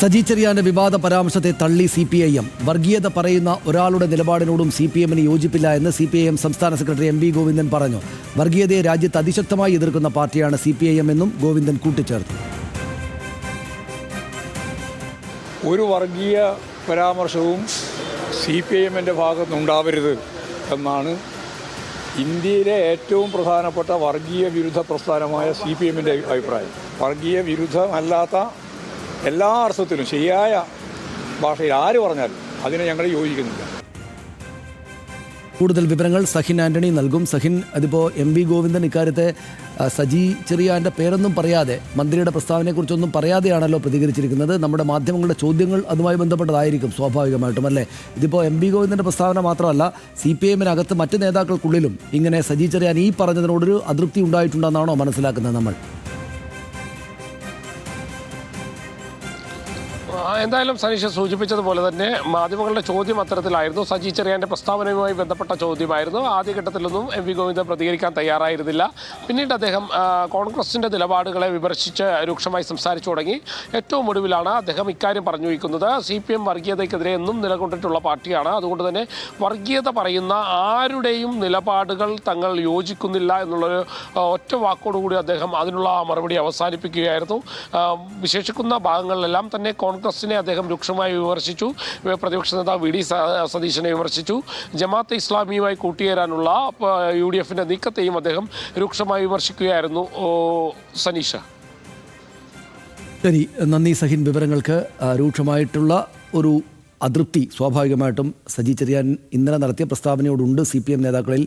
സജി ചെറിയാന്റെ വിവാദ പരാമർശത്തെ തള്ളി CPIM. വർഗീയത പറയുന്ന ഒരാളുടെ നിലപാടിനോടും CPM-ന് യോജിപ്പില്ല എന്ന് CPIM സംസ്ഥാന സെക്രട്ടറി MV ഗോവിന്ദൻ പറഞ്ഞു. വർഗീയതയെ രാജ്യത്ത് അതിശക്തമായി എതിർക്കുന്ന പാർട്ടിയാണ് CPIM എന്നും ഗോവിന്ദൻ കൂട്ടിച്ചേർത്തു. ഒരു വർഗീയ പരാമർശവും CPIM-ന്റെ ഭാഗത്തുനിന്നുണ്ടാവരുത് എന്നാണ് ഇന്ത്യയിലെ ഏറ്റവും പ്രധാനപ്പെട്ട വർഗീയ വിരുദ്ധ പ്രസ്ഥാനമായ CPIM-ന്റെ അഭിപ്രായം. വർഗീയ വിരുദ്ധമല്ലാത്ത എല്ലാ അർത്ഥത്തിലും ശരിയായ ഭാഷയിൽ ആര് പറഞ്ഞാലും അതിനെ ഞങ്ങൾ യോജിക്കുന്നില്ല. കൂടുതൽ വിവരങ്ങൾ സഹിൻ ആന്റണി നൽകും. സഹിൻ, അതിപ്പോൾ MV ഗോവിന്ദൻ ഇക്കാര്യത്തെ സജി ചെറിയാന്റെ പേരൊന്നും പറയാതെ, മന്ത്രിയുടെ പ്രസ്താവനയെക്കുറിച്ചൊന്നും പറയാതെയാണല്ലോ പ്രതികരിച്ചിരിക്കുന്നത്. നമ്മുടെ മാധ്യമങ്ങളുടെ ചോദ്യങ്ങൾ അതുമായി ബന്ധപ്പെട്ടതായിരിക്കും സ്വാഭാവികമായിട്ടും, അല്ലേ? ഇതിപ്പോൾ MV ഗോവിന്ദൻ്റെ പ്രസ്താവന മാത്രമല്ല, CPIM-നകത്ത് മറ്റ് നേതാക്കൾക്കുള്ളിലും ഇങ്ങനെ സജി ചെറിയാൻ ഈ പറഞ്ഞതിനോടൊരു അതൃപ്തി ഉണ്ടായിട്ടുണ്ടെന്നാണോ മനസ്സിലാക്കുന്നത് നമ്മൾ? എന്തായാലും സനീഷ് സൂചിപ്പിച്ചതുപോലെ തന്നെ മാധ്യമങ്ങളുടെ ചോദ്യം അത്തരത്തിലായിരുന്നു. സജി ചെറിയാന്റെ പ്രസ്താവനയുമായി ബന്ധപ്പെട്ട ചോദ്യമായിരുന്നു. ആദ്യഘട്ടത്തിലൊന്നും MV ഗോവിന്ദൻ പ്രതികരിക്കാൻ തയ്യാറായിരുന്നില്ല. പിന്നീട് അദ്ദേഹം കോൺഗ്രസിന്റെ നിലപാടുകളെ വിമർശിച്ച് രൂക്ഷമായി സംസാരിച്ചു തുടങ്ങി. ഏറ്റവും ഒടുവിലാണ് അദ്ദേഹം ഇക്കാര്യം പറഞ്ഞു വയ്ക്കുന്നത്. CPM വർഗീയതയ്ക്കെതിരെ എന്നും നിലകൊണ്ടിട്ടുള്ള പാർട്ടിയാണ്. അതുകൊണ്ട് തന്നെ വർഗീയത പറയുന്ന ആരുടെയും നിലപാടുകൾ തങ്ങൾ യോജിക്കുന്നില്ല എന്നുള്ളൊരു ഒറ്റ വാക്കോടുകൂടി അദ്ദേഹം അതിനുള്ള മറുപടി അവസാനിപ്പിക്കുകയായിരുന്നു. വിശേഷിക്കുന്ന ഭാഗങ്ങളിലെല്ലാം തന്നെ കോൺഗ്രസിനെ അദ്ദേഹം രൂക്ഷമായി വിമർശിച്ചു. പ്രതിപക്ഷ നേതാവ് VD സതീശനെ വിമർശിച്ചു. ജമാഅത്തെ ഇസ്ലാമിയുമായി കൂട്ടിയേരാനുള്ള UDF-ന്റെ നീക്കത്തെയും അദ്ദേഹം രൂക്ഷമായി വിമർശിക്കുകയായിരുന്നു. സനീഷ, ശരി, നന്ദി സഹിൻ വിവരങ്ങൾക്ക്. രൂക്ഷമായിട്ടുള്ള ഒരു അതൃപ്തി സ്വാഭാവികമായിട്ടും സജി ചെറിയാൻ ഇന്നലെ നടത്തിയ പ്രസ്താവനയോടുണ്ട് CPM നേതാക്കളിൽ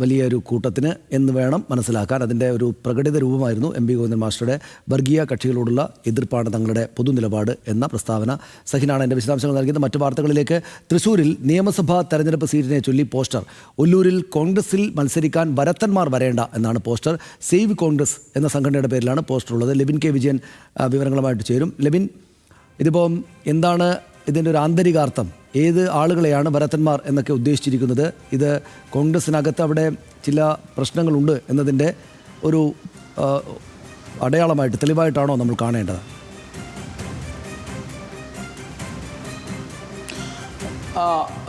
വലിയൊരു കൂട്ടത്തിന് എന്ന് വേണം മനസ്സിലാക്കാൻ. അതിൻ്റെ ഒരു പ്രകടിത രൂപമായിരുന്നു MV ഗോവിന്ദൻ മാസ്റ്ററുടെ വർഗീയ കക്ഷികളോടുള്ള എതിർപ്പാണ് തങ്ങളുടെ പൊതുനിലപാട് എന്ന പ്രസ്താവന. സഹിനാണ് എൻ്റെ വിശദാംശങ്ങൾ നൽകിയത്. മറ്റു വാർത്തകളിലേക്ക്. തൃശ്ശൂരിൽ നിയമസഭാ തെരഞ്ഞെടുപ്പ് സീറ്റിനെ ചൊല്ലി പോസ്റ്റർ. ഒല്ലൂരിൽ കോൺഗ്രസിൽ മത്സരിക്കാൻ വരത്തന്മാർ വരേണ്ട എന്നാണ് പോസ്റ്റർ. സേവ് കോൺഗ്രസ് എന്ന സംഘടനയുടെ പേരിലാണ് പോസ്റ്റർ ഉള്ളത്. ലെബിൻ K. വിജയൻ വിവരങ്ങളുമായിട്ട് ചേരും. ലെബിൻ, ഇതിപ്പോൾ എന്താണ് ഇതിൻ്റെ ഒരു ആന്തരികാർത്ഥം? ഏത് ആളുകളെയാണ് വരത്തന്മാർ എന്നൊക്കെ ഉദ്ദേശിച്ചിരിക്കുന്നത്? ഇത് കോൺഗ്രസിനകത്ത് അവിടെ ചില പ്രശ്നങ്ങളുണ്ട് എന്നതിൻ്റെ ഒരു അടയാളമായിട്ട്, തെളിവായിട്ടാണോ നമ്മൾ കാണേണ്ടത്?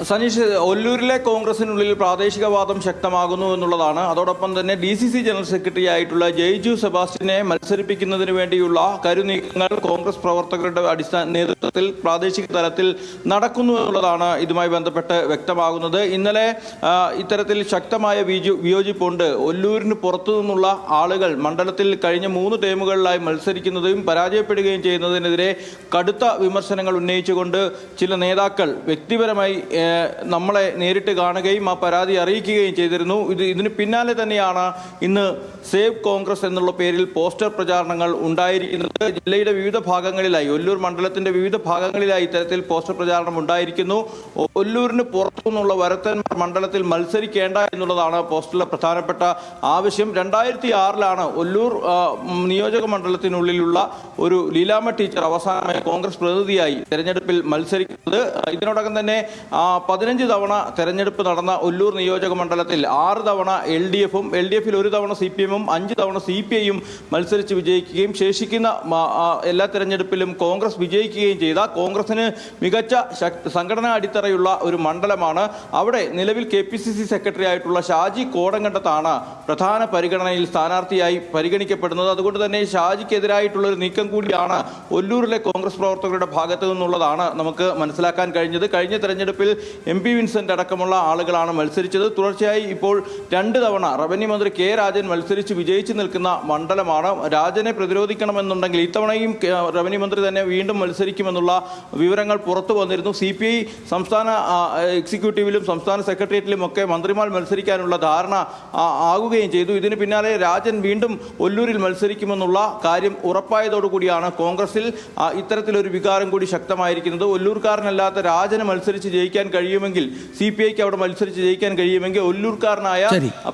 സനീഷ്, ഒല്ലൂരിലെ കോൺഗ്രസിനുള്ളിൽ പ്രാദേശികവാദം ശക്തമാകുന്നു എന്നുള്ളതാണ്. അതോടൊപ്പം തന്നെ DCC ജനറൽ സെക്രട്ടറി ആയിട്ടുള്ള ജയ്ജു സെബാസ്റ്റ്യനെ മത്സരിപ്പിക്കുന്നതിന് വേണ്ടിയുള്ള കരുനീക്കങ്ങൾ കോൺഗ്രസ് പ്രവർത്തകരുടെ നേതൃത്വത്തിൽ പ്രാദേശിക തലത്തിൽ നടക്കുന്നു എന്നുള്ളതാണ് ഇതുമായി ബന്ധപ്പെട്ട് വ്യക്തമാകുന്നത്. ഇന്നലെ ഇത്തരത്തിൽ ശക്തമായ വിയോജിപ്പുണ്ട്. ഒല്ലൂരിന് പുറത്തു നിന്നുള്ള ആളുകൾ മണ്ഡലത്തിൽ കഴിഞ്ഞ 3 ടേമുകളിലായി മത്സരിക്കുന്നതും പരാജയപ്പെടുകയും ചെയ്യുന്നതിനെതിരെ കടുത്ത വിമർശനങ്ങൾ ഉന്നയിച്ചുകൊണ്ട് ചില നേതാക്കൾ വ്യക്തിപരമായി നമ്മളെ നേരിട്ട് കാണുകയും ആ പരാതി അറിയിക്കുകയും ചെയ്തിരുന്നു. ഇതിന് പിന്നാലെ തന്നെയാണ് ഇന്ന് സേവ് കോൺഗ്രസ് എന്നുള്ള പേരിൽ പോസ്റ്റർ പ്രചാരണങ്ങൾ ഉണ്ടായിരിക്കുന്നത്. ജില്ലയുടെ വിവിധ ഭാഗങ്ങളിലായി, ഒല്ലൂർ മണ്ഡലത്തിന്റെ വിവിധ ഭാഗങ്ങളിലായി ഇത്തരത്തിൽ പോസ്റ്റർ പ്രചാരണം ഉണ്ടായിരിക്കുന്നു. ഒല്ലൂരിന് പുറത്തുനിന്നുള്ള വരത്തന്മാർ മണ്ഡലത്തിൽ മത്സരിക്കേണ്ട എന്നുള്ളതാണ് പോസ്റ്ററിലെ പ്രധാനപ്പെട്ട ആവശ്യം. 2006-ലാണ് ഒല്ലൂർ നിയോജക മണ്ഡലത്തിനുള്ളിലുള്ള ഒരു ലീലാമ്മ ടീച്ചർ അവസാനമായി കോൺഗ്രസ് പ്രതിനിധിയായി തെരഞ്ഞെടുപ്പിൽ മത്സരിക്കുന്നത്. ഇതിനോടകം തന്നെ 15 തവണ തെരഞ്ഞെടുപ്പ് നടന്ന ഒല്ലൂർ നിയോജക മണ്ഡലത്തിൽ 6 തവണ LDF-ഉം LDF-ൽ 1 തവണ CPM-ഉം 5 തവണ CPI-യും മത്സരിച്ച് വിജയിക്കുകയും ശേഷിക്കുന്ന എല്ലാ തെരഞ്ഞെടുപ്പിലും കോൺഗ്രസ് വിജയിക്കുകയും ചെയ്ത, കോൺഗ്രസിന് മികച്ച സംഘടനാ അടിത്തറയുള്ള ഒരു മണ്ഡലമാണ്. അവിടെ നിലവിൽ KPCC സെക്രട്ടറി ആയിട്ടുള്ള ഷാജി കോടങ്കണ്ടത്താണ് പ്രധാന പരിഗണനയിൽ സ്ഥാനാർത്ഥിയായി പരിഗണിക്കപ്പെടുന്നത്. അതുകൊണ്ട് തന്നെ ഷാജിക്കെതിരായിട്ടുള്ള ഒരു നീക്കം കൂടിയാണ് ഒല്ലൂരിലെ കോൺഗ്രസ് പ്രവർത്തകരുടെ ഭാഗത്തു നിന്നുള്ളതാണ് നമുക്ക് മനസ്സിലാക്കാൻ കഴിഞ്ഞത്. കഴിഞ്ഞ തെരഞ്ഞെടുപ്പിൽ MP വിൻസെന്റ് അടക്കമുള്ള ആളുകളാണ് മത്സരിച്ചത്. തുടർച്ചയായി ഇപ്പോൾ 2 തവണ റവന്യൂ മന്ത്രി K. രാജൻ മത്സരിച്ച് വിജയിച്ചു നിൽക്കുന്ന മണ്ഡലമാണ്. രാജനെ പ്രതിരോധിക്കണമെന്നുണ്ടെങ്കിൽ ഇത്തവണയും റവന്യൂ മന്ത്രി തന്നെ വീണ്ടും മത്സരിക്കുമെന്നുള്ള വിവരങ്ങൾ പുറത്തു വന്നിരുന്നു. CPI സംസ്ഥാന എക്സിക്യൂട്ടീവിലും സംസ്ഥാന സെക്രട്ടേറിയറ്റിലും ഒക്കെ മന്ത്രിമാർ മത്സരിക്കാനുള്ള ധാരണ ആകുകയും ചെയ്തു. ഇതിന് പിന്നാലെ രാജൻ വീണ്ടും ഒല്ലൂരിൽ മത്സരിക്കുമെന്നുള്ള കാര്യം ഉറപ്പായതോടുകൂടിയാണ് കോൺഗ്രസിൽ ഇത്തരത്തിലൊരു വികാരം കൂടി ശക്തമായിരിക്കുന്നത്. ഒല്ലൂർക്കാരനല്ലാത്ത രാജന് മത്സരിച്ച് ജയിക്കാൻ കഴിയുമെങ്കിൽ, CPIക്ക് അവിടെ മത്സരിച്ച് ജയിക്കാൻ കഴിയുമെങ്കിൽ ഒല്ലൂർക്കാരനായ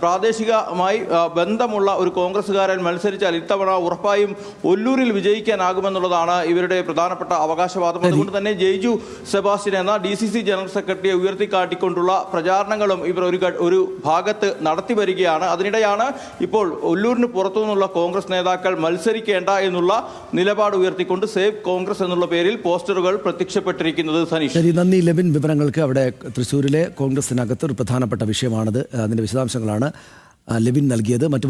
പ്രാദേശികമായി ബന്ധമുള്ള ഒരു കോൺഗ്രസ്സുകാരൻ മത്സരിച്ചാൽ ഇത്തവണ ഉറപ്പായും ഒല്ലൂരിൽ വിജയിക്കാനാകുമെന്നുള്ളതാണ് ഇവരുടെ പ്രധാനപ്പെട്ട അവകാശവാദം. അതുകൊണ്ട് തന്നെ ജെയ്ജു സെബാസ്റ്റ്യൻ എന്ന DCC ജനറൽ സെക്രട്ടറിയെ ഉയർത്തിക്കാട്ടിക്കൊണ്ടുള്ള പ്രചാരണങ്ങളും ഇവർ ഒരു ഭാഗത്ത് നടത്തി വരികയാണ്. അതിനിടെയാണ് ഇപ്പോൾ ഒല്ലൂരിന് പുറത്തു നിന്നുള്ള കോൺഗ്രസ് നേതാക്കൾ മത്സരിക്കേണ്ട എന്നുള്ള നിലപാട് ഉയർത്തിക്കൊണ്ട് സേവ് കോൺഗ്രസ് എന്നുള്ള പേരിൽ പോസ്റ്ററുകൾ പ്രത്യക്ഷപ്പെട്ടിരിക്കുന്നത്. സനീഷ്, ശരി, നന്ദി ലെവിൻ. വിവരങ്ങൾക്ക് അവിടെ തൃശ്ശൂരിലെ കോൺഗ്രസിനകത്ത് ഒരു പ്രധാനപ്പെട്ട വിഷയമാണത്. അതിൻ്റെ വിശദാംശങ്ങളാണ് ലെവിൻ നൽകിയത്. മറ്റു